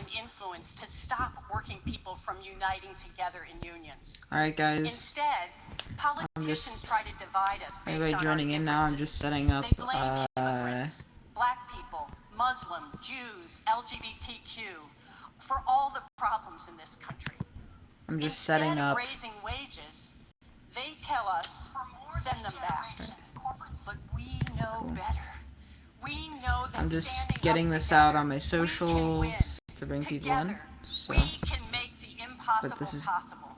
and influence to stop working people from uniting together in unions. Alright, guys. Instead, politicians try to divide us based on our joining in now. I'm just setting up. They blame immigrants, black people, Muslim, Jews, LGBTQ for all the problems in this country. I'm just setting up. Instead of raising wages, they tell us send them back. But we know better. We know that I'm just getting this out on my socials to bring people in. So, we can make the impossible possible.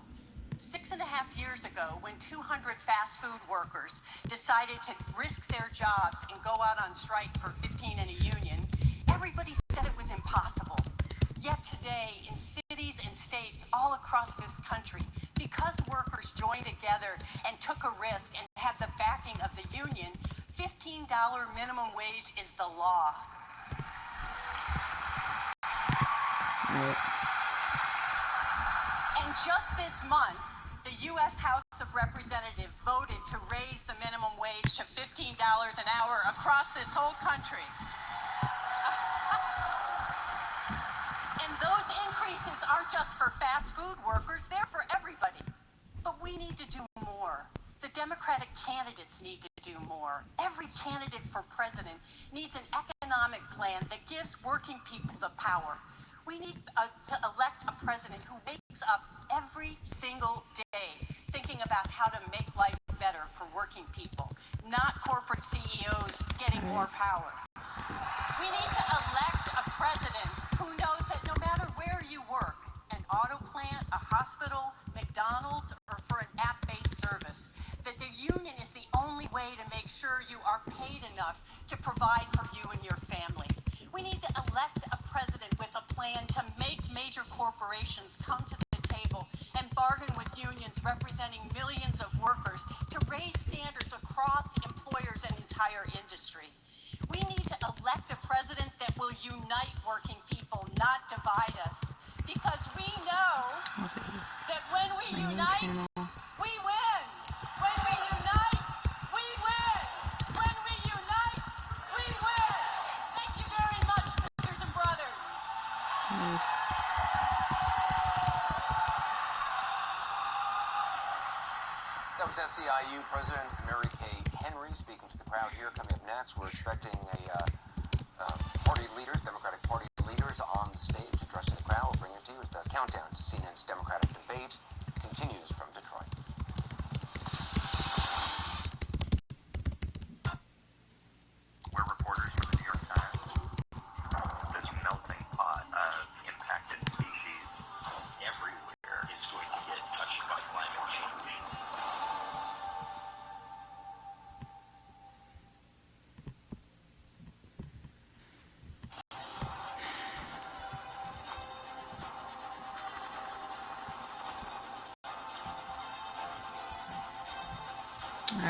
6.5 years ago, when 200 fast food workers decided to risk their jobs and go out on strike for 15 in a union, everybody said it was impossible. Yet today, in cities and states all across this country, because workers joined together and took a risk and had the backing of the union, $15 minimum wage is the law. And just this month, the U.S. House of Representatives voted to raise the minimum wage to $15 an hour across this whole country. And those increases aren't just for fast food workers, they're for everybody. But we need to do more. The Democratic candidates need to do more. Every candidate for president needs an economic plan that gives working people the power. We need to elect a president who wakes up every single day thinking about how to make life better for working people, not corporate CEOs getting more power. We need to elect a president who knows that no matter where you work, an auto plant, a hospital, McDonald's, or for an app-based service, that the union is the only way to make sure you are paid enough to provide for you and your family. We need to elect a president with a plan to make major corporations come to the table and bargain with unions representing millions of workers to raise standards across employers and entire industry. We need to elect a president that will unite working people, not divide us. Because we know that when we unite, we win. When we unite, we win. When we unite, we win. Thank you very much, sisters and brothers. That was SEIU President Mary Kay Henry speaking to the crowd here. Coming up next, we're expecting party leaders, Democratic Party leaders on the stage addressing the crowd. We'll bring it to you as the countdown to CNN's Democratic debate continues from Detroit. We're reporters for the New York Times. This melting pot of impacted species everywhere is going to get touched by climate change.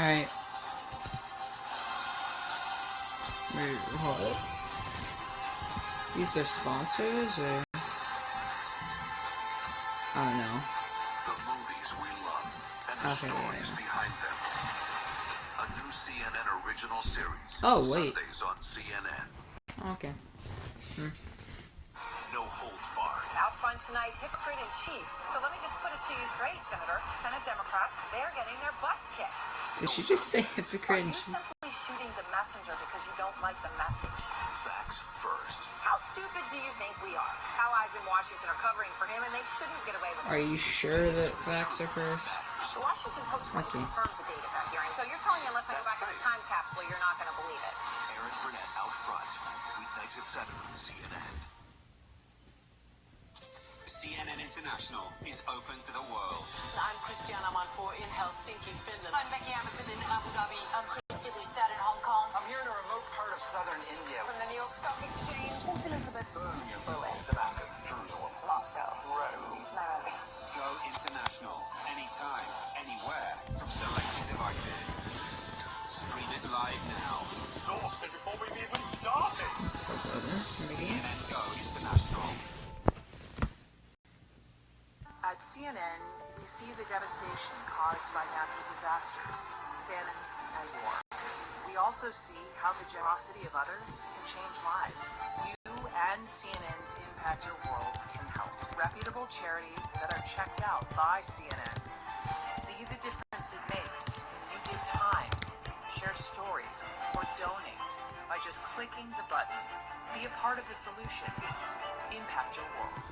alright. Wait, hold up. These their sponsors, or? I don't know. The movies we love and the stories behind them. A new CNN original series. Oh, wait. Sundays on CNN. Okay. No holds barred. Out front tonight, hypocrite in chief. So let me just put it to you straight, Senator. Senate Democrats, they're getting their butts kicked. Did she just say hypocrite? Are you simply shooting the messenger because you don't like the message? Facts first. How stupid do you think we are? Allies in Washington are covering for him, and they shouldn't get away with it. Are you sure that facts are first? The Washington Post confirmed the date of that hearing. So you're telling me unless I go back in the time capsule, you're not going to believe it? Aaron Burnett out front. Weeknights at 7 on CNN. CNN International is open to the world. I'm Christiana Manpour in Helsinki, Finland. I'm Becky Amazon in Abu Dhabi. I'm Christy Lustad in Hong Kong. I'm here in a remote part of southern India. From the New York Stock Exchange. Port Elizabeth. Berlin, Damascus, Jerusalem, Moscow. Rome. Nairobi. Go international, anytime, anywhere, from selected devices. Stream it live now. Exhausted before we've even started. CNN Go International. At CNN, we see the devastation caused by natural disasters, famine, and war. We also see how the generosity of others can change lives. You and CNN's Impact Your World by CNN. See the difference it makes when you give time, share stories, or donate by just clicking the button. Be a part of the solution. Impact your world.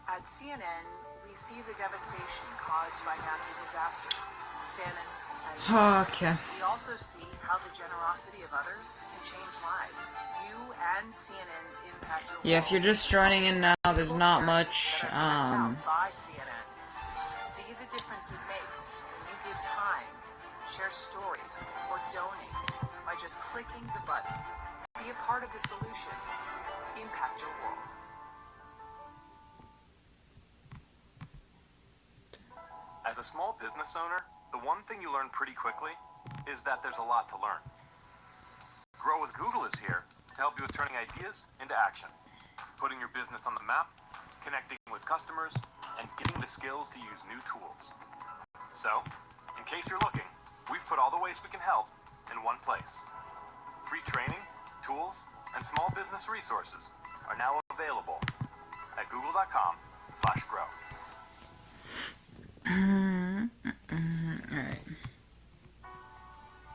At CNN, we see the devastation caused by natural disasters, famine, and war. Okay. We also see how the generosity of others can change lives. You and CNN's Impact Your Yeah, if you're World just joining in now, there's not much, that are checked out by CNN. See the difference it makes when you give time, share stories, or donate by just clicking the button. Be a part of the solution. Impact your world. As a small business owner, the one thing you learn pretty quickly is that there's a lot to learn. Grow with Google is here to help you with turning ideas into action, putting your business on the map, connecting with customers, and getting the skills to use new tools. So, in case you're looking, we've put all the ways we can help in one place. Free training, tools, and small business resources are now available at google.com/grow. Alright.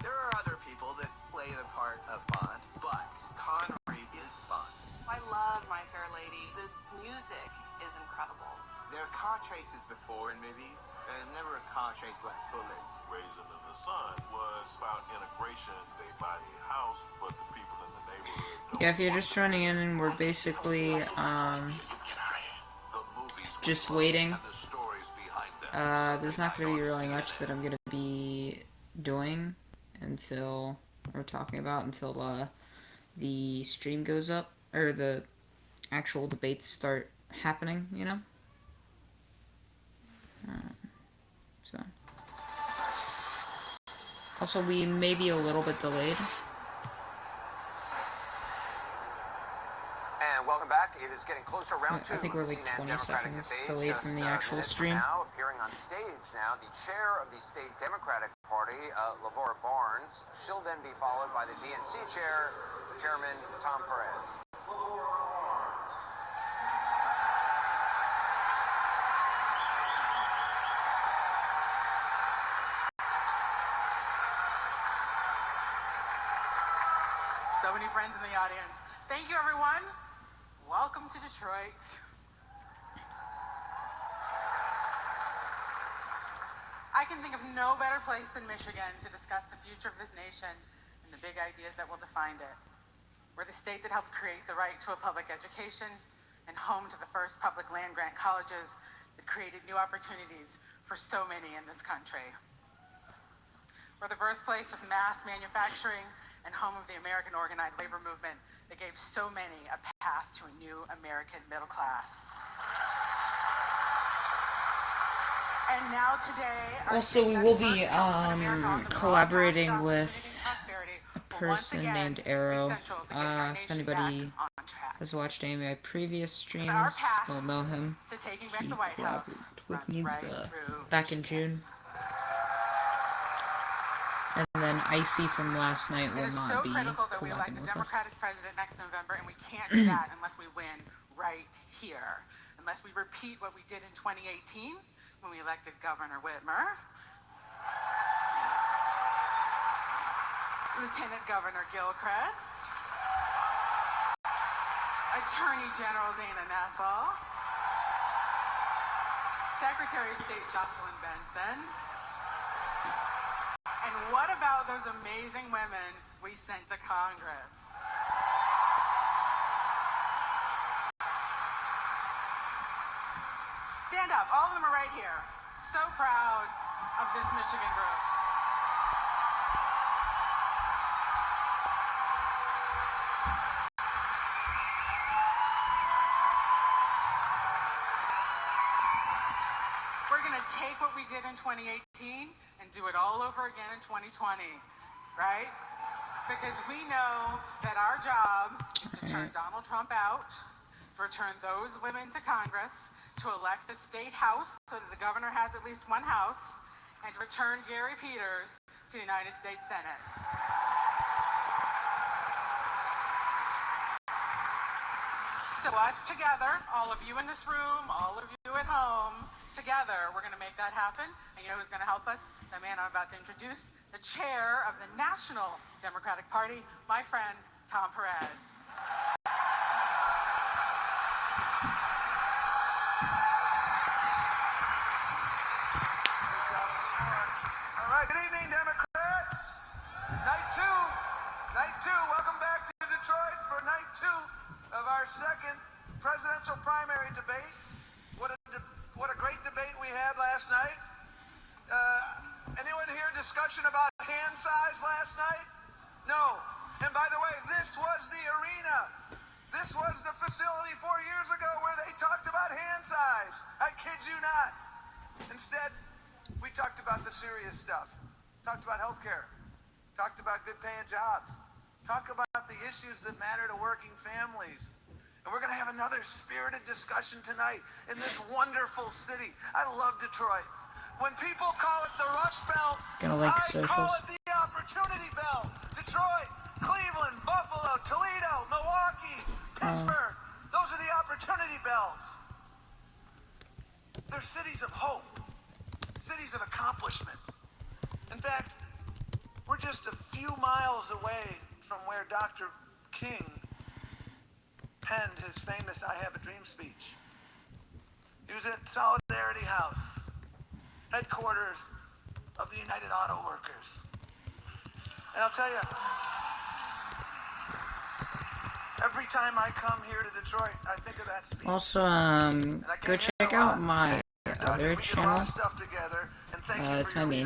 There are other people that play the part of Bond, but Connery is Bond. I love My Fair Lady. The music is incredible. There are car chases before in movies, and never a car chase like Bullets. Raisin in the Sun was about integration. They buy a house, but the people in the neighborhood don't. Yeah, if you're just joining in, we're basically, just waiting. There's not going to be really much that I'm going to be doing until, or talking about until, the stream goes up, or the actual debates start happening, you know? So. Also, we may be a little bit delayed. And welcome back. It is getting closer. Round two. I think we're like 20 seconds delayed from the actual stream. Now, appearing on stage now, the chair of the state Democratic Party, Lavora Barnes. She'll then be followed by the DNC chair, Chairman Tom Perez. So many friends in the audience. Thank you, everyone. Welcome to Detroit. I can think of no better place than Michigan to discuss the future of this nation and the big ideas that will define it. We're the state that helped create the right to a public education and home to the first public land-grant colleges that created new opportunities for so many in this country. We're the birthplace of mass manufacturing and home of the American organized labor movement that gave so many a path to a new American middle class. And now today, Also, we will be collaborating with a person named Arrow. If anybody has watched any of my previous streams, they'll know him. He collaborated with me back in June. And then Icy from last night will not be collabing with us. Democrat as president next November, and we can't do that unless we win right here. Unless we repeat what we did in 2018 when we elected Governor Whitmer, Lieutenant Governor Gilchrist, Attorney General Dana Nessel, Secretary of State Jocelyn Benson. And what about those amazing women we sent to Congress? Stand up. All of them are right here. So proud of this Michigan group. We're going to take what we did in 2018 and do it all over again in 2020, right? Because we know that our job is to turn Donald Trump out, to return those women to Congress, to elect a state house so that the governor has at least one house, and to return Gary Peters to the United States Senate. So us together, all of you in this room, all of you at home, together, we're going to make that happen. And you know who's going to help us? The man I'm about to introduce, the chair of the National Democratic Party, my friend, Tom Perez. All right, good evening, Democrats. Night two. Welcome back to Detroit for night 2 of our second presidential primary debate. What a great debate we had last night. Anyone hear discussion about hand size last night? No. And by the way, this was the arena. This was the facility 4 years ago where they talked about hand size. I kid you not. Instead, we talked about the serious stuff. Talked about healthcare. Talked about good paying jobs. Talk about the issues that matter to working families. And we're going to have another spirited discussion tonight in this wonderful city. I love Detroit. When people call it the Rust Belt, I call it the Opportunity Belt. Detroit, Cleveland, Buffalo, Toledo, Milwaukee, Pittsburgh. Those are the Opportunity Belts. They're cities of hope. Cities of accomplishment. In fact, we're just a few miles away from where Dr. King penned his famous I Have a Dream speech. He was at Solidarity House, headquarters of the United Auto Workers. And I'll tell you, every time I come here to Detroit, I think of that speech. Also, go check out my other channel. It's my main